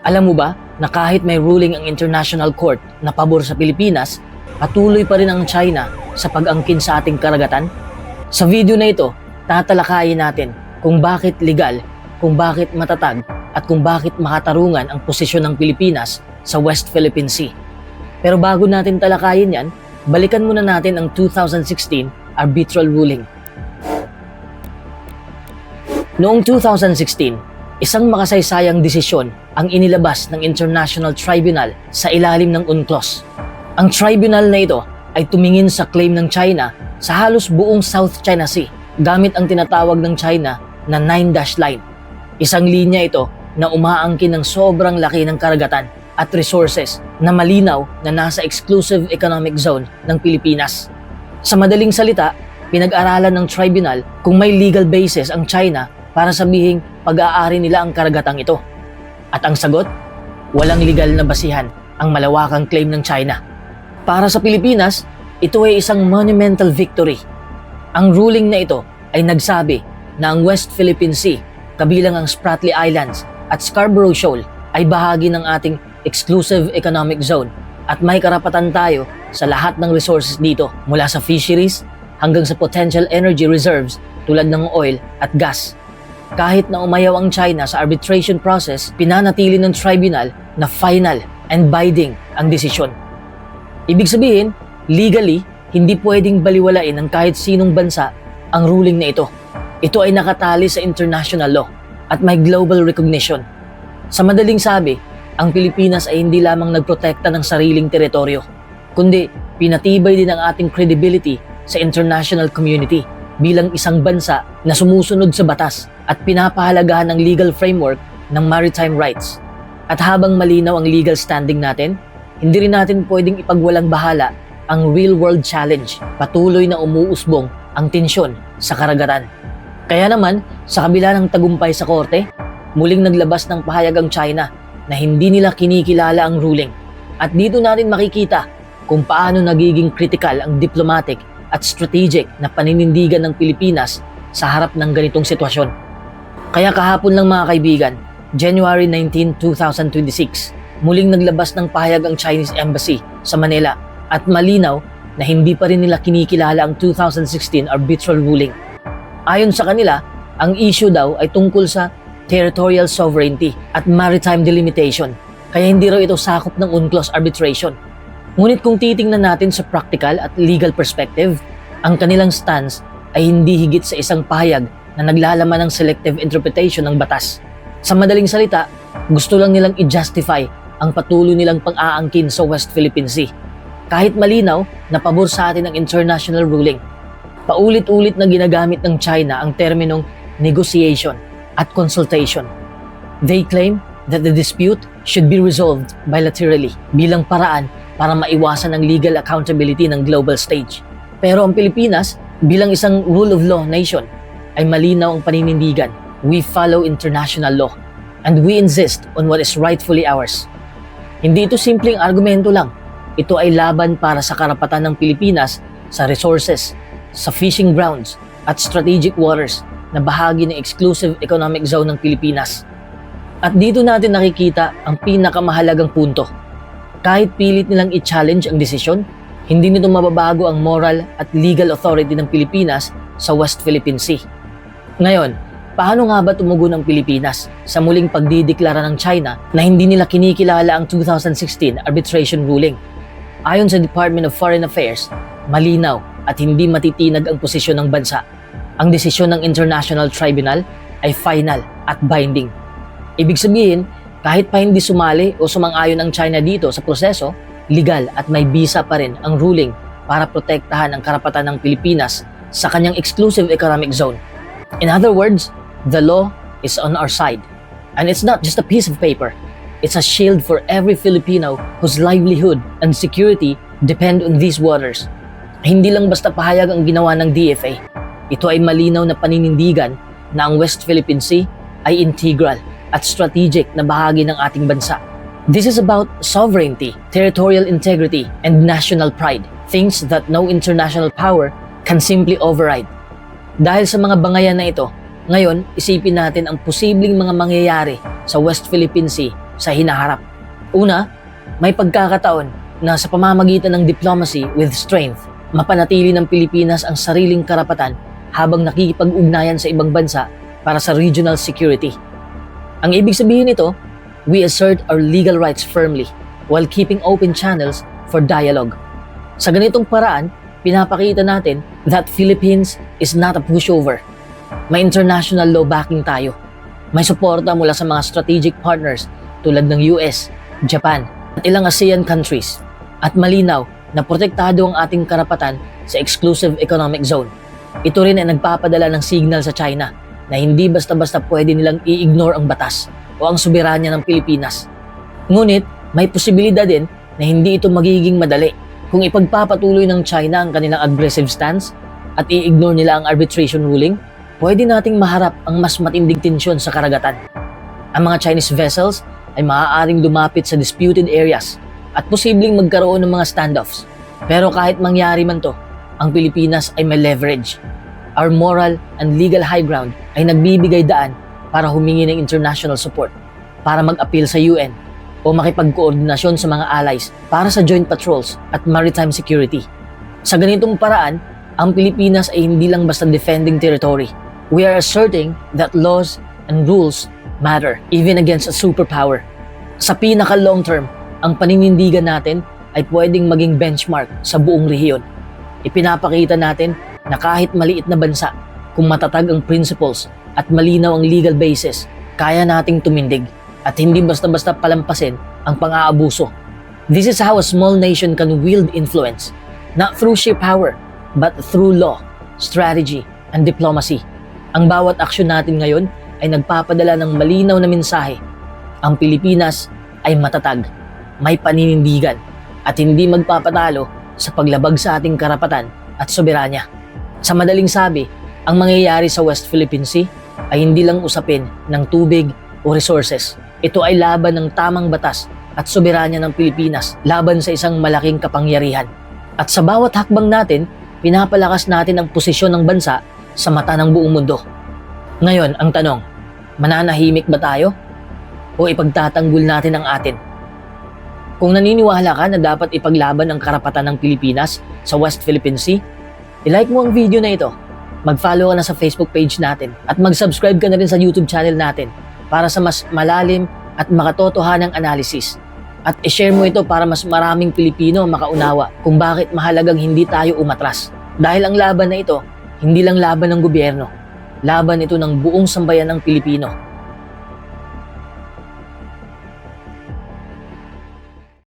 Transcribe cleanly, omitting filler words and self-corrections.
Alam mo ba na kahit may ruling ang International Court na pabor sa Pilipinas, patuloy pa rin ang China sa pag-angkin sa ating karagatan? Sa video na ito, tatalakayin natin kung bakit legal, kung bakit matatag, at kung bakit makatarungan ang posisyon ng Pilipinas sa West Philippine Sea. Pero bago natin talakayin yan, balikan muna natin ang 2016 arbitral ruling. Noong 2016, isang makasaysayang desisyon ang inilabas ng International Tribunal sa ilalim ng UNCLOS. Ang tribunal na ito ay tumingin sa claim ng China sa halos buong South China Sea gamit ang tinatawag ng China na 9-dash line. Isang linya ito na umaangkin ng sobrang laki ng karagatan at resources na malinaw na nasa exclusive economic zone ng Pilipinas. Sa madaling salita, pinag-aralan ng tribunal kung may legal basis ang China para sabihing pag-aari nila ang karagatang ito. At ang sagot, walang legal na basihan ang malawakang claim ng China. Para sa Pilipinas, ito ay isang monumental victory. Ang ruling na ito ay nagsabi na ang West Philippine Sea, kabilang ang Spratly Islands at Scarborough Shoal ay bahagi ng ating exclusive economic zone at may karapatan tayo sa lahat ng resources dito mula sa fisheries hanggang sa potential energy reserves tulad ng oil at gas. Kahit na umayaw ang China sa arbitration process, pinanatili ng tribunal na final and binding ang desisyon. Ibig sabihin, legally, hindi pwedeng baliwalain ng kahit sinong bansa ang ruling na ito. Ito ay nakatali sa international law at may global recognition. Sa madaling sabi, ang Pilipinas ay hindi lamang nagprotekta ng sariling teritoryo, kundi pinatibay din ang ating credibility sa international community bilang isang bansa na sumusunod sa batas at pinapahalagahan ng legal framework ng maritime rights. At habang malinaw ang legal standing natin, hindi rin natin pwedeng ipagwalang bahala ang real-world challenge. Patuloy na umuusbong ang tensyon sa karagatan. Kaya naman, sa kabila ng tagumpay sa korte, muling naglabas ng pahayag ang China na hindi nila kinikilala ang ruling. At dito natin makikita kung paano nagiging critical ang diplomatic at strategic na paninindigan ng Pilipinas sa harap ng ganitong sitwasyon. Kaya kahapon lang mga kaibigan, January 19, 2026, muling naglabas ng pahayag ang Chinese Embassy sa Manila at malinaw na hindi pa rin nila kinikilala ang 2016 arbitral ruling. Ayon sa kanila, ang issue daw ay tungkol sa territorial sovereignty at maritime delimitation, kaya hindi raw ito sakop ng UNCLOS arbitration. Ngunit kung titingnan natin sa practical at legal perspective, ang kanilang stance ay hindi higit sa isang pahayag na naglalaman ng selective interpretation ng batas. Sa madaling salita, gusto lang nilang i-justify ang patuloy nilang pang-aangkin sa West Philippine Sea. Kahit malinaw na pabor sa atin ang international ruling, paulit-ulit na ginagamit ng China ang terminong negotiation at consultation. They claim that the dispute should be resolved bilaterally bilang paraan para maiwasan ang legal accountability ng global stage. Pero ang Pilipinas, bilang isang rule of law nation, ay malinaw ang paninindigan. We follow international law and we insist on what is rightfully ours. Hindi ito simpleng argumento lang. Ito ay laban para sa karapatan ng Pilipinas sa resources, sa fishing grounds at strategic waters na bahagi ng exclusive economic zone ng Pilipinas. At dito natin nakikita ang pinakamahalagang punto. Kahit pilit nilang i-challenge ang desisyon, hindi nito mababago ang moral at legal authority ng Pilipinas sa West Philippine Sea. Ngayon, paano nga ba tumugon ang Pilipinas sa muling pagdideklara ng China na hindi nila kinikilala ang 2016 arbitration ruling? Ayon sa Department of Foreign Affairs, malinaw at hindi matitinag ang posisyon ng bansa. Ang desisyon ng International Tribunal ay final at binding. Ibig sabihin, kahit pa hindi sumali o sumang-ayon ang China dito sa proseso, legal at may bisa pa rin ang ruling para protektahan ang karapatan ng Pilipinas sa kanyang exclusive economic zone. In other words, the law is on our side. And it's not just a piece of paper. It's a shield for every Filipino whose livelihood and security depend on these waters. Hindi lang basta pahayag ang ginawa ng DFA. Ito ay malinaw na paninindigan na ang West Philippine Sea ay integral at strategic na bahagi ng ating bansa. This is about sovereignty, territorial integrity, and national pride, things that no international power can simply override. Dahil sa mga bangayan na ito, ngayon isipin natin ang posibleng mga mangyayari sa West Philippine Sea sa hinaharap. Una, may pagkakataon na sa pamamagitan ng diplomacy with strength, mapanatili ng Pilipinas ang sariling karapatan habang nakikipag-ugnayan sa ibang bansa para sa regional security. Ang ibig sabihin nito, we assert our legal rights firmly while keeping open channels for dialogue. Sa ganitong paraan, pinapakita natin that Philippines is not a pushover. May international law backing tayo. May suporta mula sa mga strategic partners tulad ng US, Japan, at ilang ASEAN countries. At malinaw na protektado ang ating karapatan sa exclusive economic zone. Ito rin ay nagpapadala ng signal sa China na hindi basta-basta pwede nilang i-ignore ang batas o ang soberanya ng Pilipinas. Ngunit may posibilidad din na hindi ito magiging madali kung ipagpapatuloy ng China ang kanilang aggressive stance at i-ignore nila ang arbitration ruling. Pwede nating maharap ang mas matinding tensyon sa karagatan. Ang mga Chinese vessels ay maaaring lumapit sa disputed areas at posibleng magkaroon ng mga standoffs. Pero kahit mangyari man to, ang Pilipinas ay may leverage. Our moral and legal high ground ay nagbibigay daan para humingi ng international support, para mag-appeal sa UN o makipagkoordinasyon sa mga allies para sa joint patrols at maritime security. Sa ganitong paraan, ang Pilipinas ay hindi lang basta defending territory. We are asserting that laws and rules matter even against a superpower. Sa pinaka-long term, ang paninindigan natin ay pwedeng maging benchmark sa buong rehiyon. Ipinapakita natin na kahit maliit na bansa, kung matatag ang principles at malinaw ang legal basis, kaya nating tumindig at hindi basta-basta palampasin ang pang-aabuso. This is how a small nation can wield influence, not through sheer power, but through law, strategy, and diplomacy. Ang bawat aksyon natin ngayon ay nagpapadala ng malinaw na mensahe. Ang Pilipinas ay matatag, may paninindigan, at hindi magpapatalo sa paglabag sa ating karapatan at soberanya. Sa madaling sabi, ang mangyayari sa West Philippine Sea ay hindi lang usapin ng tubig o resources. Ito ay laban ng tamang batas at soberanya ng Pilipinas laban sa isang malaking kapangyarihan. At sa bawat hakbang natin, pinapalakas natin ang posisyon ng bansa sa mata ng buong mundo. Ngayon, ang tanong, mananahimik ba tayo? O ipagtatanggol natin ang atin? Kung naniniwala ka na dapat ipaglaban ang karapatan ng Pilipinas sa West Philippine Sea, i-like mo ang video na ito, mag-follow ka na sa Facebook page natin, at mag-subscribe ka na rin sa YouTube channel natin para sa mas malalim at makatotohanang analysis. At i-share mo ito para mas maraming Pilipino makaunawa kung bakit mahalagang hindi tayo umatras. Dahil ang laban na ito, hindi lang laban ng gobyerno, laban ito ng buong sambayan ng Pilipino.